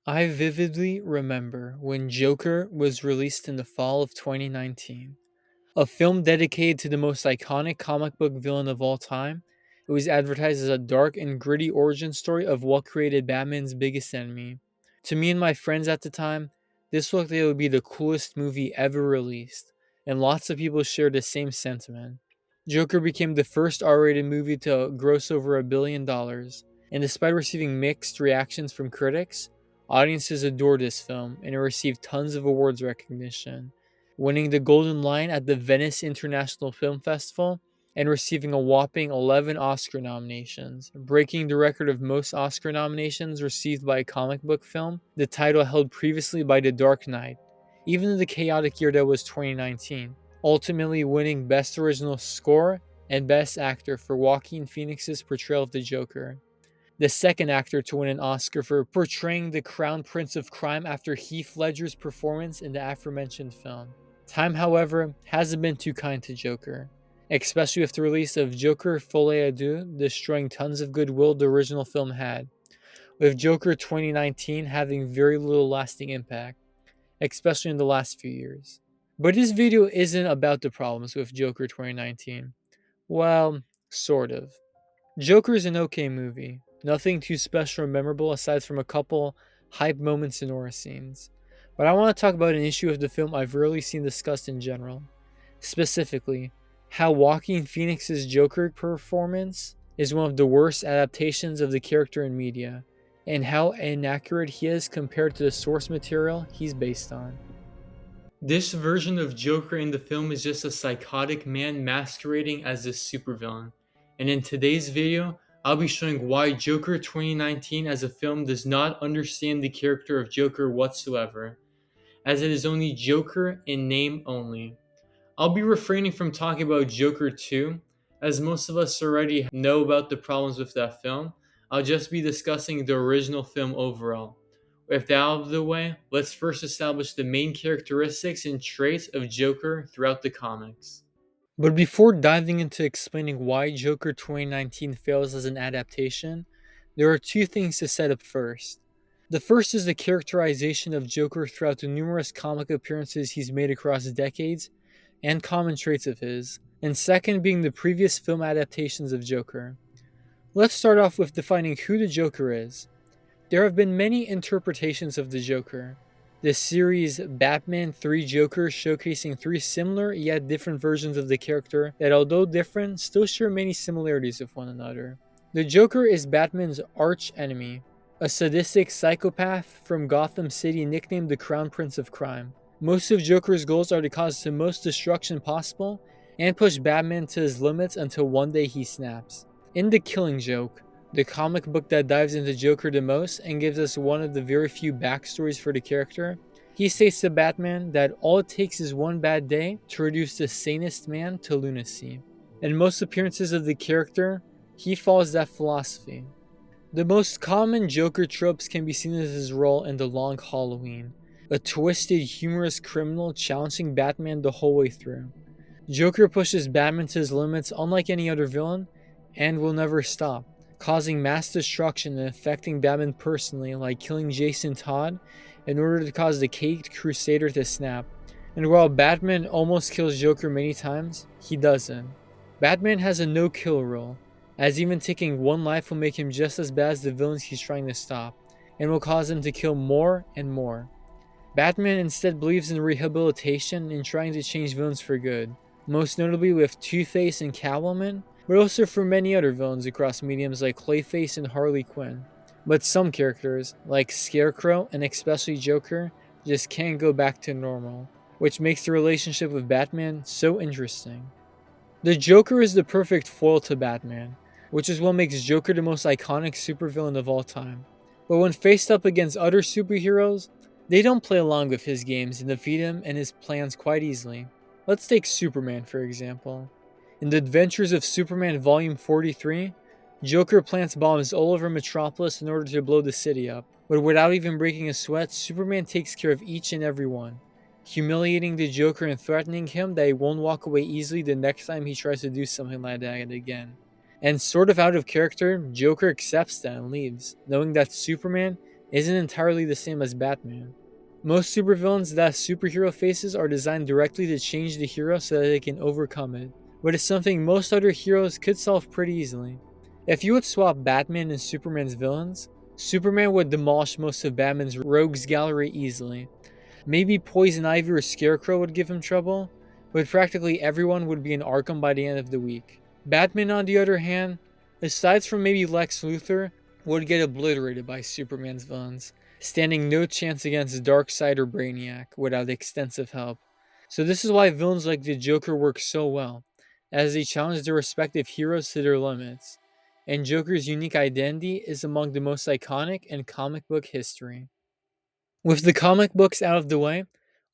I vividly remember when Joker was released in the fall of 2019, a film dedicated to the most iconic comic book villain of all time. It was advertised as a dark and gritty origin story of what created Batman's biggest enemy. To me and my friends at the time, this looked like it would be the coolest movie ever released, and lots of people shared the same sentiment. Joker became the first R rated movie to gross over $1 billion, and despite receiving mixed reactions from critics, audiences adored this film and it received tons of awards recognition, winning the Golden Lion at the Venice International Film Festival and receiving a whopping 11 Oscar nominations, breaking the record of most Oscar nominations received by a comic book film, the title held previously by The Dark Knight, even in the chaotic year that was 2019, ultimately winning Best Original Score and Best Actor for Joaquin Phoenix's portrayal of the Joker, the second actor to win an Oscar for portraying the Crown Prince of Crime after Heath Ledger's performance in the aforementioned film. Time, however, hasn't been too kind to Joker, especially with the release of Joker Folie à Deux destroying tons of goodwill the original film had, with Joker 2019 having very little lasting impact, especially in the last few years. But this video isn't about the problems with Joker 2019. Well, sort of. Joker is an okay movie. Nothing too special or memorable aside from a couple hype moments and aura scenes. But I want to talk about an issue of the film I've rarely seen discussed in general. Specifically, how Joaquin Phoenix's Joker performance is one of the worst adaptations of the character in media, and how inaccurate he is compared to the source material he's based on. This version of Joker in the film is just a psychotic man masquerading as a supervillain. And in today's video, I'll be showing why Joker 2019 as a film does not understand the character of Joker whatsoever, as it is only Joker in name only. I'll be refraining from talking about Joker 2, as most of us already know about the problems with that film. I'll just be discussing the original film overall. With that out of the way, let's first establish the main characteristics and traits of Joker throughout the comics. But before diving into explaining why Joker 2019 fails as an adaptation, there are two things to set up first. The first is the characterization of Joker throughout the numerous comic appearances he's made across decades and common traits of his, and second being the previous film adaptations of Joker. Let's start off with defining who the Joker is. There have been many interpretations of the Joker. The series Batman 3 Joker showcasing three similar yet different versions of the character that, although different, still share many similarities with one another. The Joker is Batman's arch enemy, a sadistic psychopath from Gotham City nicknamed the Crown Prince of Crime. Most of Joker's goals are to cause the most destruction possible and push Batman to his limits until one day he snaps. In The Killing Joke, the comic book that dives into Joker the most and gives us one of the very few backstories for the character, he states to Batman that all it takes is one bad day to reduce the sanest man to lunacy. In most appearances of the character, he follows that philosophy. The most common Joker tropes can be seen as his role in The Long Halloween, a twisted, humorous criminal challenging Batman the whole way through. Joker pushes Batman to his limits unlike any other villain and will never stop, causing mass destruction and affecting Batman personally, like killing Jason Todd in order to cause the Caped Crusader to snap. And while Batman almost kills Joker many times, he doesn't. Batman has a no-kill rule, as even taking one life will make him just as bad as the villains he's trying to stop, and will cause him to kill more and more. Batman instead believes in rehabilitation and trying to change villains for good, most notably with Two-Face and Catwoman, but also for many other villains across mediums like Clayface and Harley Quinn. But some characters, like Scarecrow and especially Joker, just can't go back to normal, which makes the relationship with Batman so interesting. The Joker is the perfect foil to Batman, which is what makes Joker the most iconic supervillain of all time. But when faced up against other superheroes, they don't play along with his games and defeat him and his plans quite easily. Let's take Superman for example. In The Adventures of Superman Volume 43, Joker plants bombs all over Metropolis in order to blow the city up, but without even breaking a sweat, Superman takes care of each and every one, humiliating the Joker and threatening him that he won't walk away easily the next time he tries to do something like that again. And sort of out of character, Joker accepts that and leaves, knowing that Superman isn't entirely the same as Batman. Most supervillains that have superhero faces are designed directly to change the hero so that they can overcome it, but it's something most other heroes could solve pretty easily. If you would swap Batman and Superman's villains, Superman would demolish most of Batman's rogues gallery easily. Maybe Poison Ivy or Scarecrow would give him trouble, but practically everyone would be in Arkham by the end of the week. Batman, on the other hand, aside from maybe Lex Luthor, would get obliterated by Superman's villains, standing no chance against Darkseid or Brainiac without extensive help. So this is why villains like the Joker work so well, as they challenge their respective heroes to their limits. And Joker's unique identity is among the most iconic in comic book history. With the comic books out of the way,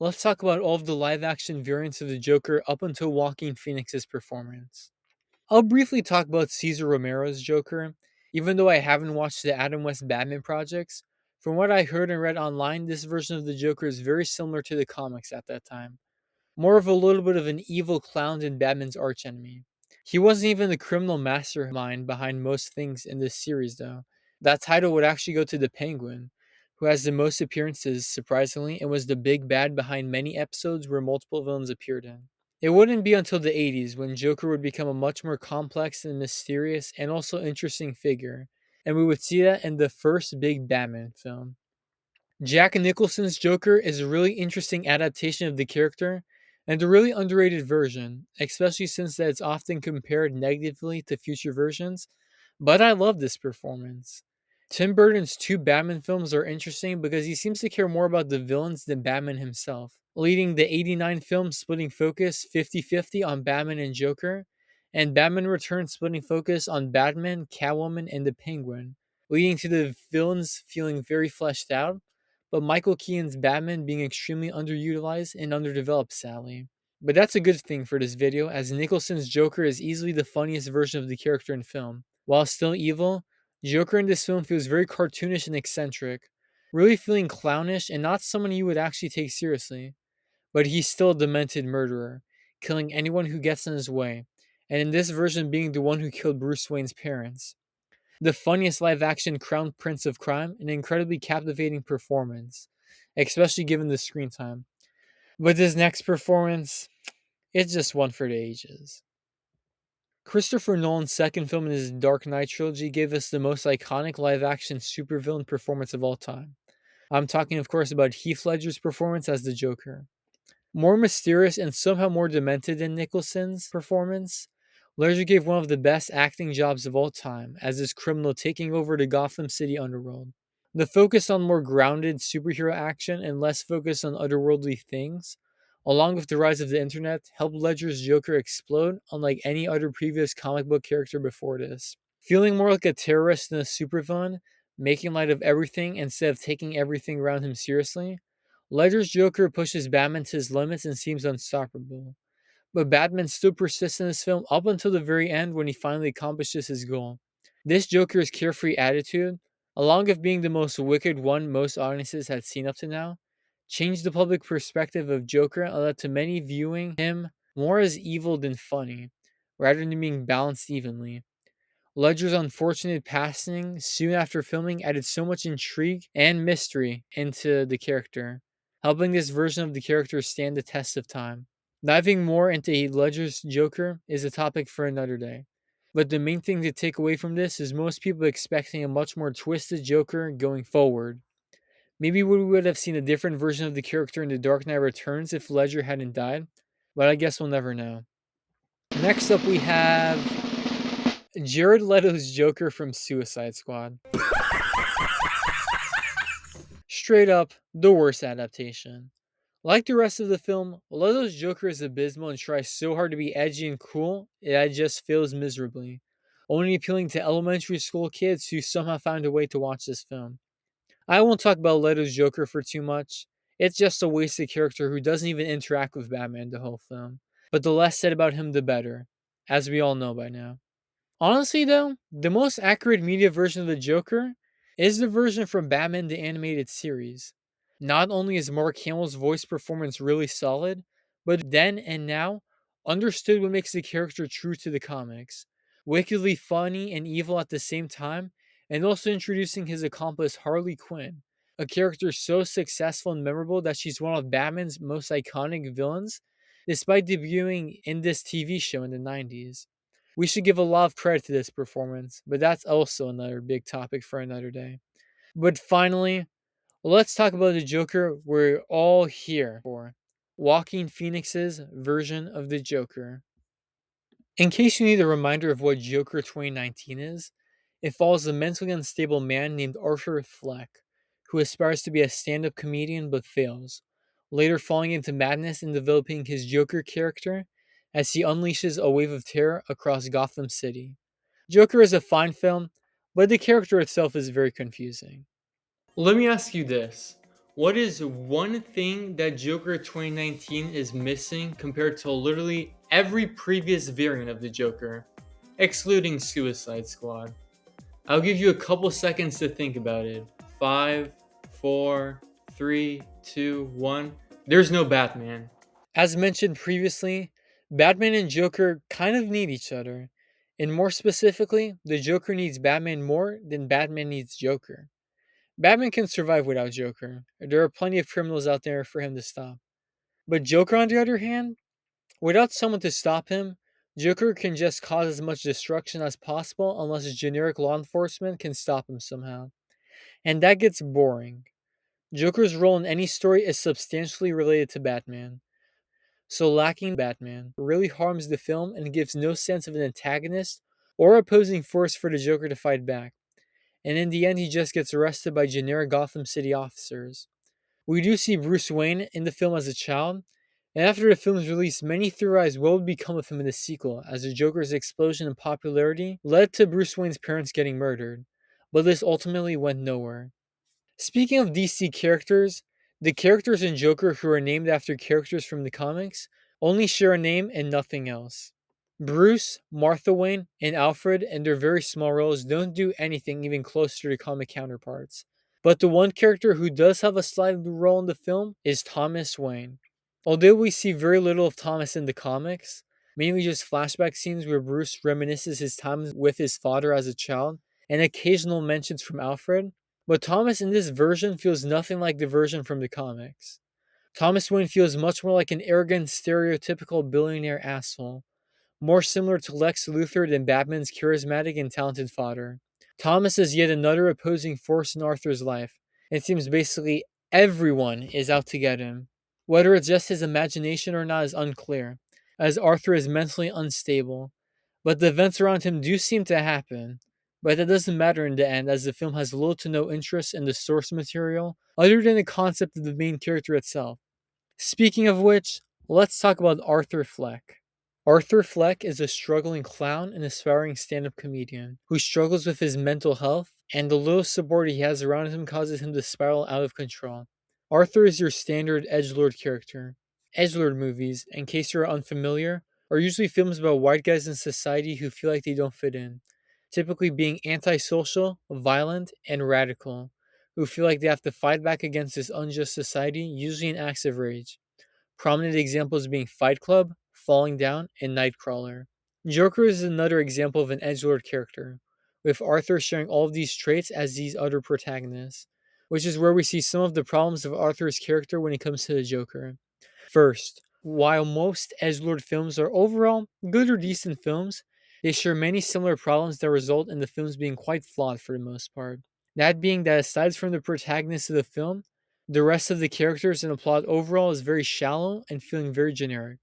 let's talk about all of the live action variants of the Joker up until Joaquin Phoenix's performance. I'll briefly talk about Cesar Romero's Joker. Even though I haven't watched the Adam West Batman projects, from what I heard and read online, this version of the Joker is very similar to the comics at that time. More of a little bit of an evil clown than Batman's archenemy. He wasn't even the criminal mastermind behind most things in this series, though. That title would actually go to the Penguin, who has the most appearances, surprisingly, and was the big bad behind many episodes where multiple villains appeared in. It wouldn't be until the 80s when Joker would become a much more complex and mysterious and also interesting figure, and we would see that in the first big Batman film. Jack Nicholson's Joker is a really interesting adaptation of the character and a really underrated version, especially since that it's often compared negatively to future versions, but I love this performance. Tim Burton's two Batman films are interesting because he seems to care more about the villains than Batman himself, leading the 89 film splitting focus 50-50 on Batman and Joker, and Batman Returns splitting focus on Batman, Catwoman, and the Penguin, leading to the villains feeling very fleshed out, but Michael Keaton's Batman being extremely underutilized and underdeveloped, sadly. But that's a good thing for this video, as Nicholson's Joker is easily the funniest version of the character in film. While still evil, Joker in this film feels very cartoonish and eccentric, really feeling clownish and not someone you would actually take seriously. But he's still a demented murderer, killing anyone who gets in his way, and in this version being the one who killed Bruce Wayne's parents. The funniest live action crown prince of crime, an incredibly captivating performance, especially given the screen time. But this next performance, it's just one for the ages. Christopher Nolan's second film in his Dark Knight trilogy gave us the most iconic live action supervillain performance of all time. I'm talking, of course, about Heath Ledger's performance as the Joker. More mysterious and somehow more demented than Nicholson's performance, Ledger gave one of the best acting jobs of all time as this criminal taking over the Gotham City underworld. The focus on more grounded superhero action and less focus on otherworldly things, along with the rise of the internet, helped Ledger's Joker explode unlike any other previous comic book character before this. Feeling more like a terrorist than a supervillain, making light of everything instead of taking everything around him seriously, Ledger's Joker pushes Batman to his limits and seems unstoppable. But Batman still persists in this film up until the very end when he finally accomplishes his goal. This Joker's carefree attitude, along with being the most wicked one most audiences had seen up to now, changed the public perspective of Joker and led to many viewing him more as evil than funny, rather than being balanced evenly. Ledger's unfortunate passing soon after filming added so much intrigue and mystery into the character, helping this version of the character stand the test of time. Diving more into Heath Ledger's Joker is a topic for another day. But the main thing to take away from this is most people expecting a much more twisted Joker going forward. Maybe we would have seen a different version of the character in The Dark Knight Returns if Ledger hadn't died, but I guess we'll never know. Next up, we have Jared Leto's Joker from Suicide Squad. Straight up, the worst adaptation. Like the rest of the film, Leto's Joker is abysmal and tries so hard to be edgy and cool, it just fails miserably, only appealing to elementary school kids who somehow found a way to watch this film. I won't talk about Leto's Joker for too much. It's just a wasted character who doesn't even interact with Batman the whole film. But the less said about him, the better, as we all know by now. Honestly, though, the most accurate media version of the Joker is the version from Batman the Animated Series. Not only is Mark Hamill's voice performance really solid, but then and now understood what makes the character true to the comics. Wickedly funny and evil at the same time, and also introducing his accomplice Harley Quinn, a character so successful and memorable that she's one of Batman's most iconic villains, despite debuting in this TV show in the 90s. We should give a lot of credit to this performance, but that's also another big topic for another day. But finally, let's talk about the Joker we're all here for, Joaquin Phoenix's version of the Joker. In case you need a reminder of what Joker 2019 is, it follows a mentally unstable man named Arthur Fleck, who aspires to be a stand up comedian but fails, later falling into madness and developing his Joker character as he unleashes a wave of terror across Gotham City. Joker is a fine film, but the character itself is very confusing. Let me ask you this. What is one thing that Joker 2019 is missing compared to literally every previous variant of the Joker, excluding Suicide Squad? I'll give you a couple seconds to think about it. 5, 4, 3, 2, 1. There's no Batman. As mentioned previously, Batman and Joker kind of need each other. And more specifically, the Joker needs Batman more than Batman needs Joker. Batman can survive without Joker. There are plenty of criminals out there for him to stop. But Joker, on the other hand, without someone to stop him, Joker can just cause as much destruction as possible unless generic law enforcement can stop him somehow. And that gets boring. Joker's role in any story is substantially related to Batman. So lacking Batman really harms the film and gives no sense of an antagonist or opposing force for the Joker to fight back. And in the end, he just gets arrested by generic Gotham City officers. We do see Bruce Wayne in the film as a child, and after the film's release, many theorized what would become of him in the sequel, as the Joker's explosion in popularity led to Bruce Wayne's parents getting murdered, but this ultimately went nowhere. Speaking of DC characters, the characters in Joker who are named after characters from the comics only share a name and nothing else. Bruce, Martha Wayne, and Alfred, in their very small roles, don't do anything even close to their comic counterparts. But the one character who does have a slight role in the film is Thomas Wayne. Although we see very little of Thomas in the comics, mainly just flashback scenes where Bruce reminisces his time with his father as a child, and occasional mentions from Alfred, but Thomas in this version feels nothing like the version from the comics. Thomas Wayne feels much more like an arrogant, stereotypical billionaire asshole, more similar to Lex Luthor than Batman's charismatic and talented father. Thomas is yet another opposing force in Arthur's life. It seems basically everyone is out to get him. Whether it's just his imagination or not is unclear, as Arthur is mentally unstable. But the events around him do seem to happen. But that doesn't matter in the end, as the film has little to no interest in the source material, other than the concept of the main character itself. Speaking of which, let's talk about Arthur Fleck. Arthur Fleck is a struggling clown and aspiring stand up comedian who struggles with his mental health, and the little support he has around him causes him to spiral out of control. Arthur is your standard edgelord character. Edgelord movies, in case you're unfamiliar, are usually films about white guys in society who feel like they don't fit in, typically being antisocial, violent, and radical, who feel like they have to fight back against this unjust society, usually in acts of rage. Prominent examples being Fight Club, Falling Down, and Nightcrawler. Joker is another example of an edgelord character, with Arthur sharing all of these traits as these other protagonists, which is where we see some of the problems of Arthur's character when it comes to the Joker. First, while most edgelord films are overall good or decent films, they share many similar problems that result in the films being quite flawed for the most part. That being that aside from the protagonist of the film, the rest of the characters and the plot overall is very shallow and feeling very generic.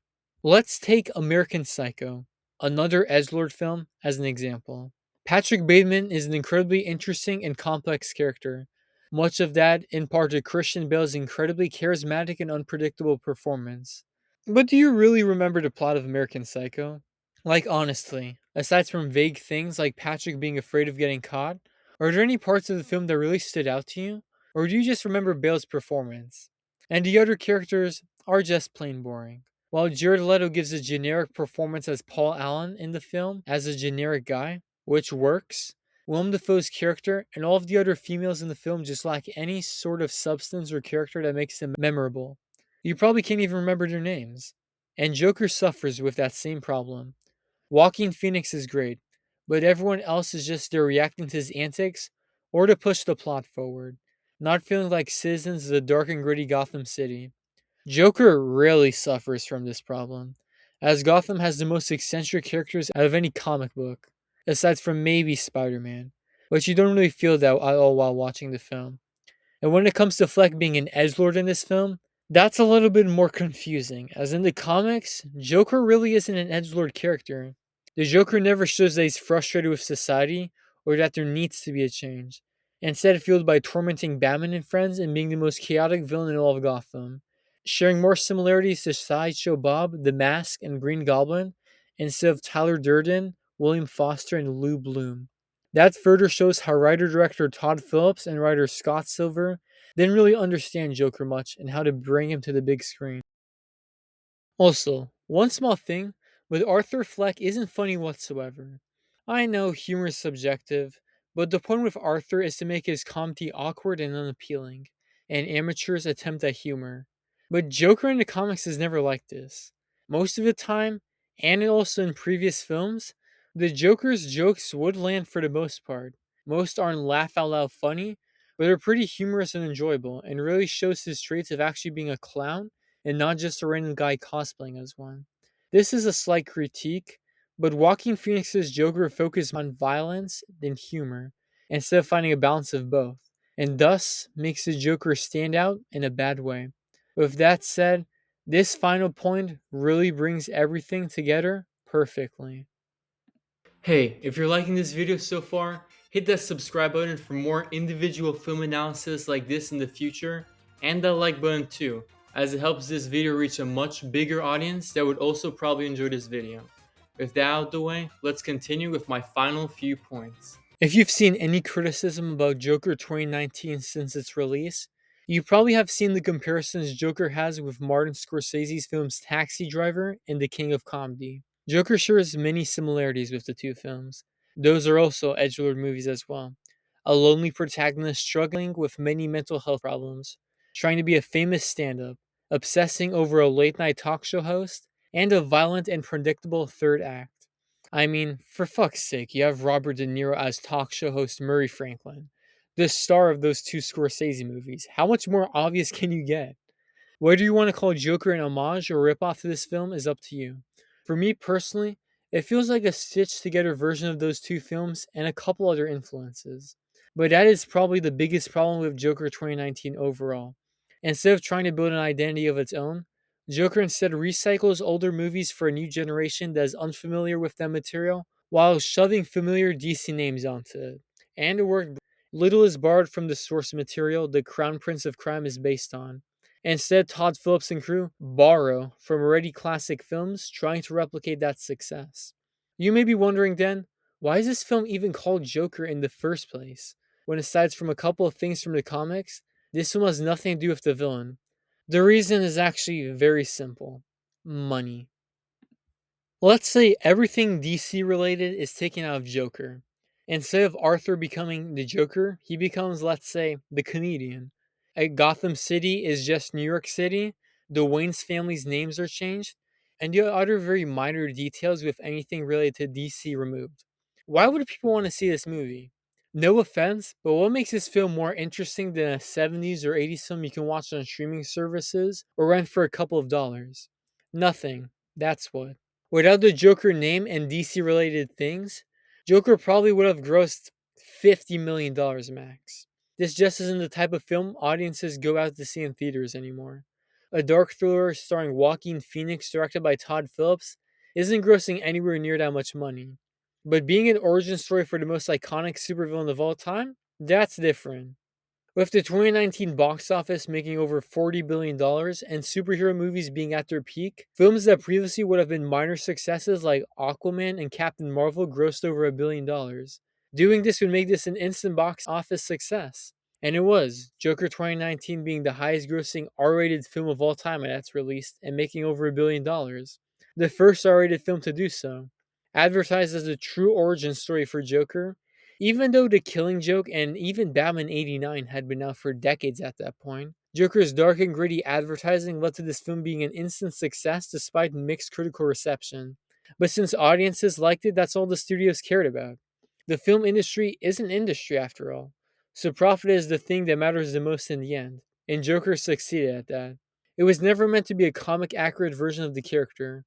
Let's take American Psycho, another edgelord film, as an example. Patrick Bateman is an incredibly interesting and complex character. Much of that in part to Christian Bale's incredibly charismatic and unpredictable performance. But do you really remember the plot of American Psycho? Like, honestly, aside from vague things like Patrick being afraid of getting caught, are there any parts of the film that really stood out to you? Or do you just remember Bale's performance? And the other characters are just plain boring. While Jared Leto gives a generic performance as Paul Allen in the film, as a generic guy, which works, Willem Dafoe's character and all of the other females in the film just lack any sort of substance or character that makes them memorable. You probably can't even remember their names. And Joker suffers with that same problem. Joaquin Phoenix is great, but everyone else is just there reacting to his antics or to push the plot forward, not feeling like citizens of the dark and gritty Gotham City. Joker really suffers from this problem, as Gotham has the most eccentric characters out of any comic book, aside from maybe Spider Man, but you don't really feel that at all while watching the film. And when it comes to Fleck being an edgelord in this film, that's a little bit more confusing, as in the comics, Joker really isn't an edgelord character. The Joker never shows that he's frustrated with society or that there needs to be a change, instead fueled by tormenting Batman and friends and being the most chaotic villain in all of Gotham, sharing more similarities to Sideshow Bob, The Mask, and Green Goblin, instead of Tyler Durden, William Foster, and Lou Bloom. That further shows how writer-director Todd Phillips and writer Scott Silver didn't really understand Joker much and how to bring him to the big screen. Also, one small thing, but Arthur Fleck isn't funny whatsoever. I know humor is subjective, but the point with Arthur is to make his comedy awkward and unappealing, and amateurs attempt at humor. But Joker in the comics is never like this. Most of the time, and also in previous films, the Joker's jokes would land for the most part. Most aren't laugh out loud funny, but are pretty humorous and enjoyable, and really shows his traits of actually being a clown and not just a random guy cosplaying as one. This is a slight critique, but Joaquin Phoenix's Joker focuses on violence than humor, instead of finding a balance of both, and thus makes the Joker stand out in a bad way. With that said, this final point really brings everything together perfectly. Hey, if you're liking this video so far, hit that subscribe button for more individual film analysis like this in the future, and that like button too, as it helps this video reach a much bigger audience that would also probably enjoy this video. With that out of the way, let's continue with my final few points. If you've seen any criticism about Joker 2019 since its release, you probably have seen the comparisons Joker has with Martin Scorsese's films Taxi Driver and The King of Comedy. Joker shares many similarities with the two films. Those are also edgelord movies as well. A lonely protagonist struggling with many mental health problems, trying to be a famous stand-up, obsessing over a late-night talk show host, and a violent and predictable third act. I mean, for fuck's sake, you have Robert De Niro as talk show host Murray Franklin, the star of those two Scorsese movies. How much more obvious can you get? Whether you want to call Joker an homage or ripoff to this film is up to you. For me personally, it feels like a stitched together version of those two films and a couple other influences. But that is probably the biggest problem with Joker 2019 overall. Instead of trying to build an identity of its own, Joker instead recycles older movies for a new generation that is unfamiliar with that material while shoving familiar DC names onto it. And it worked. Little is borrowed from the source material the Crown Prince of Crime is based on. Instead, Todd Phillips and crew borrow from already classic films, trying to replicate that success. You may be wondering then, why is this film even called Joker in the first place? When aside from a couple of things from the comics, this film has nothing to do with the villain. The reason is actually very simple: money. Let's say everything DC related is taken out of Joker. Instead of Arthur becoming the Joker, he becomes, let's say, the comedian. Gotham City is just New York City. The Wayne's family's names are changed, and the other very minor details with anything related to DC removed. Why would people want to see this movie? No offense, but what makes this film more interesting than a 70s or 80s film you can watch on streaming services or rent for a couple of dollars? Nothing. That's what. Without the Joker name and DC related things, Joker probably would have grossed $50 million max. This just isn't the type of film audiences go out to see in theaters anymore. A dark thriller starring Joaquin Phoenix directed by Todd Phillips isn't grossing anywhere near that much money. But being an origin story for the most iconic supervillain of all time, that's different. With the 2019 box office making over $40 billion dollars and superhero movies being at their peak, films that previously would have been minor successes like Aquaman and Captain Marvel grossed over $1 billion. Doing this would make this an instant box office success. And it was, Joker 2019 being the highest grossing R-rated film of all time at its release and making over $1 billion. The first R-rated film to do so. Advertised as a true origin story for Joker, even though The Killing Joke and even Batman 89 had been out for decades at that point, Joker's dark and gritty advertising led to this film being an instant success despite mixed critical reception. But since audiences liked it, that's all the studios cared about. The film industry is an industry after all, so profit is the thing that matters the most in the end, and Joker succeeded at that. It was never meant to be a comic accurate version of the character,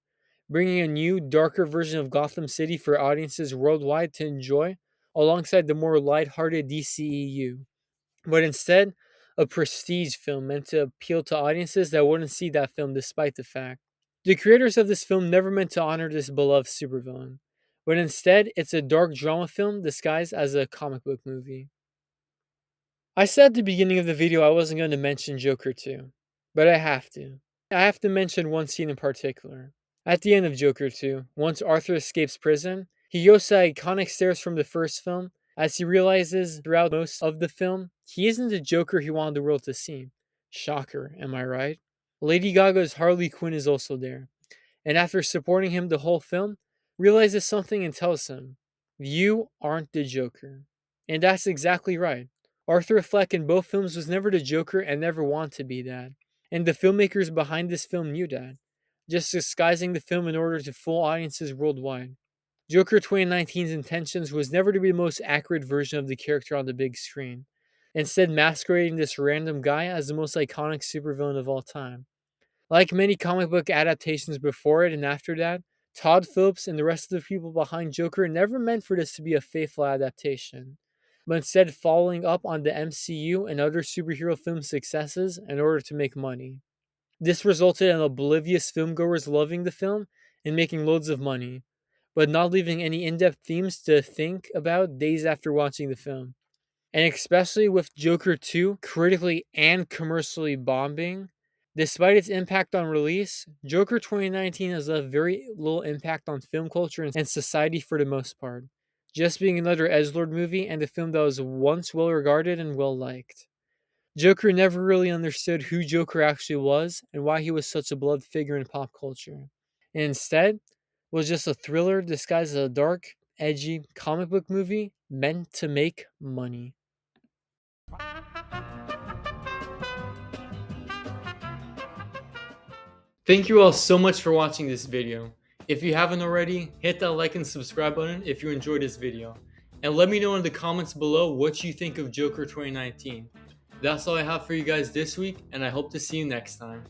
bringing a new, darker version of Gotham City for audiences worldwide to enjoy alongside the more lighthearted DCEU, but instead, a prestige film meant to appeal to audiences that wouldn't see that film despite the fact. The creators of this film never meant to honor this beloved supervillain, but instead, it's a dark drama film disguised as a comic book movie. I said at the beginning of the video I wasn't going to mention Joker 2, but I have to. I have to mention one scene in particular. At the end of Joker 2, once Arthur escapes prison, he goes to the iconic stairs from the first film as he realizes throughout most of the film he isn't the Joker he wanted the world to see. Shocker, am I right? Lady Gaga's Harley Quinn is also there, and after supporting him the whole film, realizes something and tells him, "You aren't the Joker." And that's exactly right. Arthur Fleck in both films was never the Joker and never wanted to be that. And the filmmakers behind this film knew that, just disguising the film in order to fool audiences worldwide. Joker 2019's intentions was never to be the most accurate version of the character on the big screen, instead masquerading this random guy as the most iconic supervillain of all time. Like many comic book adaptations before it and after that, Todd Phillips and the rest of the people behind Joker never meant for this to be a faithful adaptation, but instead following up on the MCU and other superhero film successes in order to make money. This resulted in oblivious filmgoers loving the film and making loads of money, but not leaving any in-depth themes to think about days after watching the film. And especially with Joker 2 critically and commercially bombing, despite its impact on release, Joker 2019 has left very little impact on film culture and society for the most part, just being another edgelord movie and a film that was once well regarded and well liked. Joker never really understood who Joker actually was and why he was such a beloved figure in pop culture, and instead was just a thriller disguised as a dark, edgy comic book movie meant to make money. Thank you all so much for watching this video. If you haven't already, hit that like and subscribe button if you enjoyed this video. And let me know in the comments below what you think of Joker 2019. That's all I have for you guys this week, and I hope to see you next time.